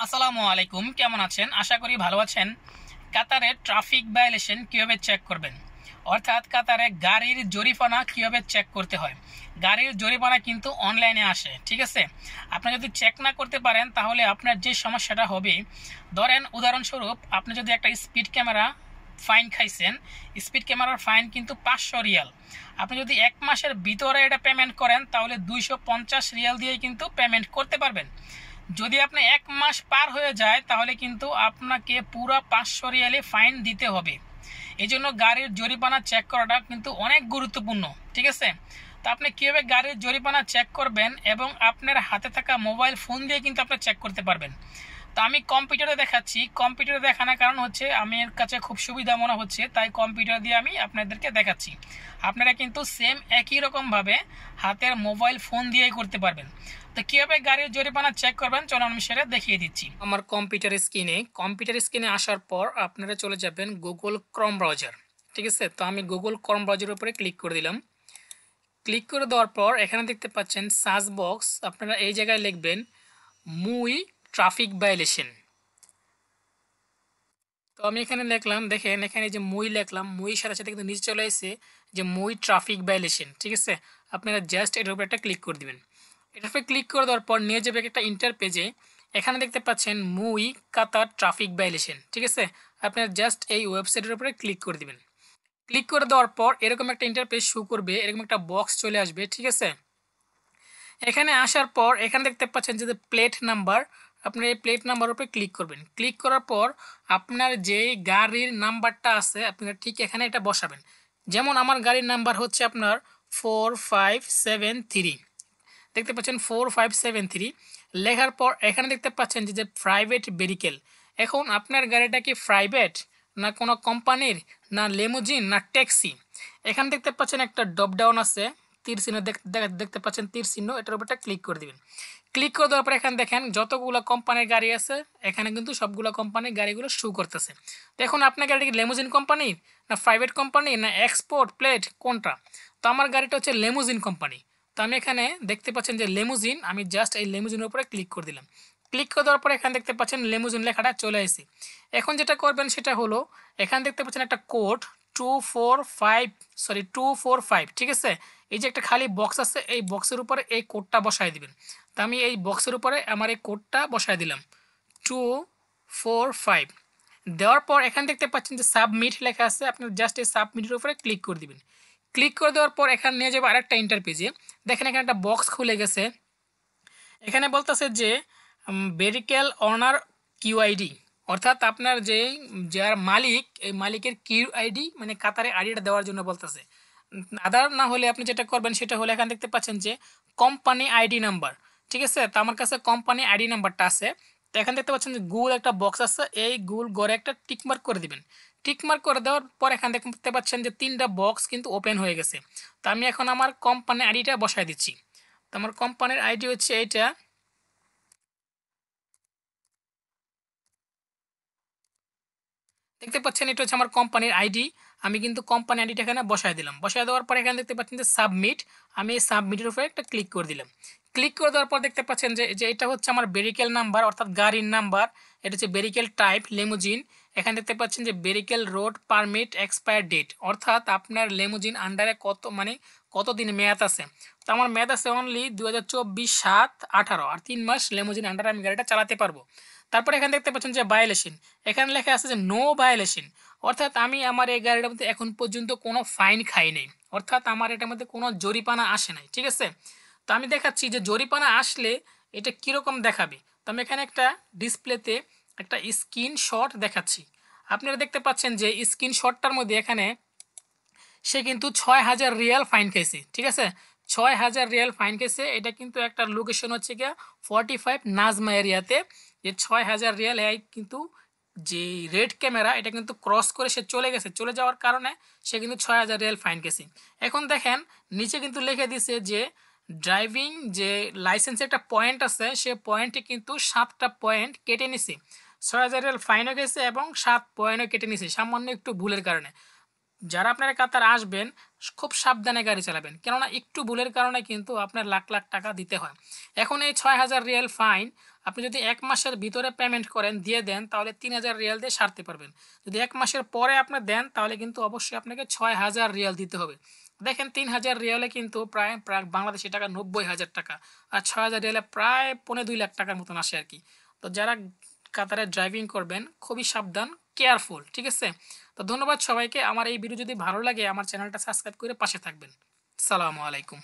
আসসালামু আলাইকুম, কেমন আছেন? আশা করি ভালো আছেন। কাতারে ট্রাফিক ভায়োলেশন কীভাবে চেক করবেন, অর্থাৎ কাতারে গাড়ির জরিমানা কীভাবে চেক করতে হয়। গাড়ির জরিমানা কিন্তু অনলাইনে আসে, ঠিক আছে? আপনি যদি চেক না করতে পারেন তাহলে আপনার যে সমস্যাটা হবে, ধরেন উদাহরণস্বরূপ আপনি যদি একটা স্পিড ক্যামেরা ফাইন খাইছেন, স্পিড ক্যামেরার ফাইন কিন্তু 500 রিয়াল। আপনি যদি 1 মাসের ভিতরে এটা পেমেন্ট করেন তাহলে 250 রিয়াল দিয়েই কিন্তু পেমেন্ট করতে পারবেন। যদি আপনি 1 মাস পার হয়ে যায় তাহলে কিন্তু আপনাকে পুরো 500 রিয়ালে ফাইন দিতে হবে। এই জন্য গাড়ির জরিমানা চেক করাটা কিন্তু অনেক গুরুত্বপূর্ণ, ঠিক আছে? তো আপনি কীভাবে গাড়ির জরিমানা চেক করবেন এবং আপনার হাতে থাকা মোবাইল ফোন দিয়ে কিন্তু আপনি চেক করতে পারবেন। তো আমি কম্পিউটারে দেখাচ্ছি। কম্পিউটারে দেখানোর কারণ হচ্ছে আমার কাছে খুব সুবিধা মনে হচ্ছে, তাই কম্পিউটার দিয়ে আমি আপনাদেরকে দেখাচ্ছি। আপনারা কিন্তু সেম একই রকমভাবে হাতের মোবাইল ফোন দিয়েই করতে পারবেন। তো কীভাবে গাড়ির জরিমানা চেক করবেন চলুন আমি সেটা দেখিয়ে দিচ্ছি। আমার কম্পিউটার স্ক্রিনে আসার পর আপনারা চলে যাবেন গুগল ক্রোম ব্রাউজার, ঠিক আছে? তো আমি গুগল ক্রোম ব্রাউজারের উপরে ক্লিক করে দিলাম। ক্লিক করে দেওয়ার পর এখানে দেখতে পাচ্ছেন সার্চ বক্স, আপনারা এই জায়গায় লিখবেন মুই ট্রাফিক ভায়োলেশন। তো আমি এখানে লিখলাম, দেখেন এখানে যে মুই লিখলাম, মুই সাথে সাথে কিন্তু নিচে চলে এসেছে যে মুই ট্রাফিক ভায়োলেশন, ঠিক আছে? আপনারা জাস্ট এটার উপরে একটা ক্লিক করে দিবেন। এটার উপরে ক্লিক করে দেওয়ার পর নিয়ে যাবে একটা ইন্টার পেজে। এখানে দেখতে পাচ্ছেন মুই কাতার ট্রাফিক ভায়োলেশন, ঠিক আছে? আপনারা জাস্ট এই ওয়েবসাইটের উপরে ক্লিক করে দিবেন। ক্লিক করে দেওয়ার পর এরকম একটা ইন্টারপেজ শো করবে, এরকম একটা বক্স চলে আসবে, ঠিক আছে? এখানে আসার পর এখানে দেখতে পাচ্ছেন যে প্লেট নাম্বার, আপনার এই প্লেট নাম্বার উপরে ক্লিক করবেন। ক্লিক করার পর আপনার যে গাড়ির নাম্বারটা আছে আপনারা ঠিক এখানে এটা বসাবেন। যেমন আমার গাড়ির নাম্বার হচ্ছে আপনার 4573, দেখতে পাচ্ছেন 4573 লেখার পর এখানে দেখতে পাচ্ছেন যে প্রাইভেট ভেহিকেল। এখন আপনার গাড়িটা কি প্রাইভেট না কোনো কোম্পানির, না লেমুজিন, না ট্যাক্সি? এখানে দেখতে পাচ্ছেন একটা ড্রপ ডাউন আছে, তীর চিহ্ন দেখতে পাচ্ছেন, তীর চিহ্ন, এটার উপরটা ক্লিক করে দিবেন। ক্লিক করে দেওয়ার পর এখানে দেখেন যতগুলো কোম্পানির গাড়ি আছে এখানে কিন্তু সবগুলো কোম্পানির গাড়িগুলো শো করতেছে। তো এখন আপনার গাড়ি কি লেমুজিন কোম্পানির, না প্রাইভেট কোম্পানি, না এক্সপোর্ট প্লেট, কোনটা? তো আমার গাড়িটা হচ্ছে লেমুজিন কোম্পানি। তো আমি এখানে দেখতে পাচ্ছেন যে লেমুজিন, আমি জাস্ট এই লেমুজিনের উপরে ক্লিক করে দিলাম। ক্লিক করে দেওয়ার পরে এখানে দেখতে পাচ্ছেন লেমুজিন লেখাটা চলে আসে। এখন যেটা করবেন সেটা হলো এখানে দেখতে পাচ্ছেন একটা কোড 245, ঠিক আছে? এই যে একটা খালি বক্স আছে, এই বক্সের উপরে এই কোডটা বসায় দিবেন। তো আমি এই বক্সের উপরে আমার এই কোডটা বসায় দিলাম 245। দেওয়ার পর এখানে দেখতে পাচ্ছেন যে সাবমিট লেখা আছে, আপনি জাস্ট এই সাবমিটের উপরে ক্লিক করে দিবেন। ক্লিক করে দেওয়ার পর এখানে নিয়ে যাবে আরেকটা ইন্টারপেজে। দেখেন এখানে একটা বক্স খুলে গেছে। এখানে বলতেছে যে ভেহিকেল অনার কিউআইডি, অর্থাৎ আপনার যার মালিক, এই মালিকের কিউআইডি মানে কাতারে আইডিটা দেওয়ার জন্য বলতেছে। আদার না হলে আপনি যেটা করবেন সেটা হলো এখানে দেখতে পাচ্ছেন যে কোম্পানি আইডি নাম্বার, ঠিক আছে? তো আমার কাছে কোম্পানি আইডি নাম্বারটা আছে। তো এখানে দেখতে পাচ্ছেন যে গুগল একটা বক্স আছে, এই গুগল গড়ে একটা টিকমার্ক করে দিবেন। টিকমার্ক করে দেওয়ার পর এখানে দেখতে পাচ্ছেন যে 3টা বক্স কিন্তু ওপেন হয়ে গেছে। তো আমি এখন আমার কোম্পানি আইডিটা বসায় দিচ্ছি। তো আমার কোম্পানির আইডি হচ্ছে এইটা, দেখতে পাচ্ছেন এটা হচ্ছে আমার কোম্পানির আইডি। আমি কিন্তু কোম্পানি আইডিটা এখানে বসায় দিলাম। বসায় দেওয়ার পর এখানে দেখতে পাচ্ছেন যে সাবমিট, আমি এই সাবমিটের উপরে একটা ক্লিক করে দিলাম। ক্লিক করে দেওয়ার পর দেখতে পাচ্ছেন যে এটা হচ্ছে আমার ভেহিকেল নাম্বার, অর্থাৎ গাড়ির নাম্বার। এটা হচ্ছে ভেহিকেল টাইপ লেমুজিন। এখানে দেখতে পাচ্ছেন যে vehicle road permit expire date, অর্থাৎ আপনার লেমুজিন আন্ডারে কতদিন মেয়াদ আছে। তো আমার মেয়াদ আছে অনলি 2024/7/18, আর 3 মাস লেমুজিন আন্ডারে আমি গাড়িটা চালাতে পারবো। তারপরে এখানে দেখতে পাচ্ছেন যে ভায়োলেশন, এখানে লেখা আছে যে নো ভায়োলেশন, অর্থাৎ আমি আমার এই গাড়িটার মধ্যে এখন পর্যন্ত কোনো ফাইন খাই নাই, অর্থাৎ আমার এটার মধ্যে কোনো জরিমানা আসে নাই, ঠিক আছে? তো আমি দেখাচ্ছি যে জরিমানা আসলে এটা কীরকম দেখাবে। তো আমি এখানে একটা ডিসপ্লেতে একটা স্ক্রিনশট দেখাচ্ছি। আপনারা দেখতে পাচ্ছেন যে স্ক্রিনশটটার মধ্যে এখানে সে কিন্তু 6000 রিয়াল ফাইন খাইছে, ঠিক আছে? 6000 রিয়াল ফাইন খাইছে। এটা কিন্তু একটা লোকেশন হচ্ছে গিয়া 45 নাজমা এরিয়াতে। যে 6000 রিয়াল এই কিন্তু যে রেড ক্যামেরা এটা কিন্তু ক্রস করে সে চলে গেছে, চলে যাওয়ার কারণে সে কিন্তু 6000 রিয়াল ফাইন খেয়েছে। এখন দেখেন নিচে কিন্তু লিখে দিছে যে ড্রাইভিং যে লাইসেন্সে একটা পয়েন্ট আছে, সে পয়েন্টে কিন্তু 7টা পয়েন্ট কেটে নিছে। 6000 রিয়াল ফাইনও গেছে এবং 7 পয়েন্টও কেটে নিছে সামান্য একটু ভুলের কারণে। যারা আপনারা কাতারে আসবেন খুব সাবধানে গাড়ি চালাবেন, কেননা একটু ভুলের কারণে কিন্তু আপনার লাখ লাখ টাকা দিতে হয়। এখন এই ৬,০০০ রিয়াল ফাইন আপনি যদি ১ মাসের ভিতরে পেমেন্ট করেন, দিয়ে দেন, তাহলে ৩,০০০ রিয়াল দিয়ে সারতে পারবেন। যদি ১ মাসের পরে আপনি দেন তাহলে কিন্তু অবশ্যই আপনাকে ৬,০০০ রিয়াল দিতে হবে। দেখেন ৩,০০০ রিয়ালে কিন্তু প্রায় প্রায় বাংলাদেশি টাকা ৯০,০০০ টাকা, আর ৬,০০০ রিয়ালে প্রায় পৌনে ২ লাখ টাকার মতন আসে আর কি। তো যারা কাতারে ড্রাইভিং করবেন খুবই সাবধান, কেয়ারফুল, ঠিক আছে? তো ধন্যবাদ সবাইকে। আমার এই ভিডিও যদি ভালো লাগে আমার চ্যানেলটা সাবস্ক্রাইব করে পাশে থাকবেন। সালামু আলাইকুম।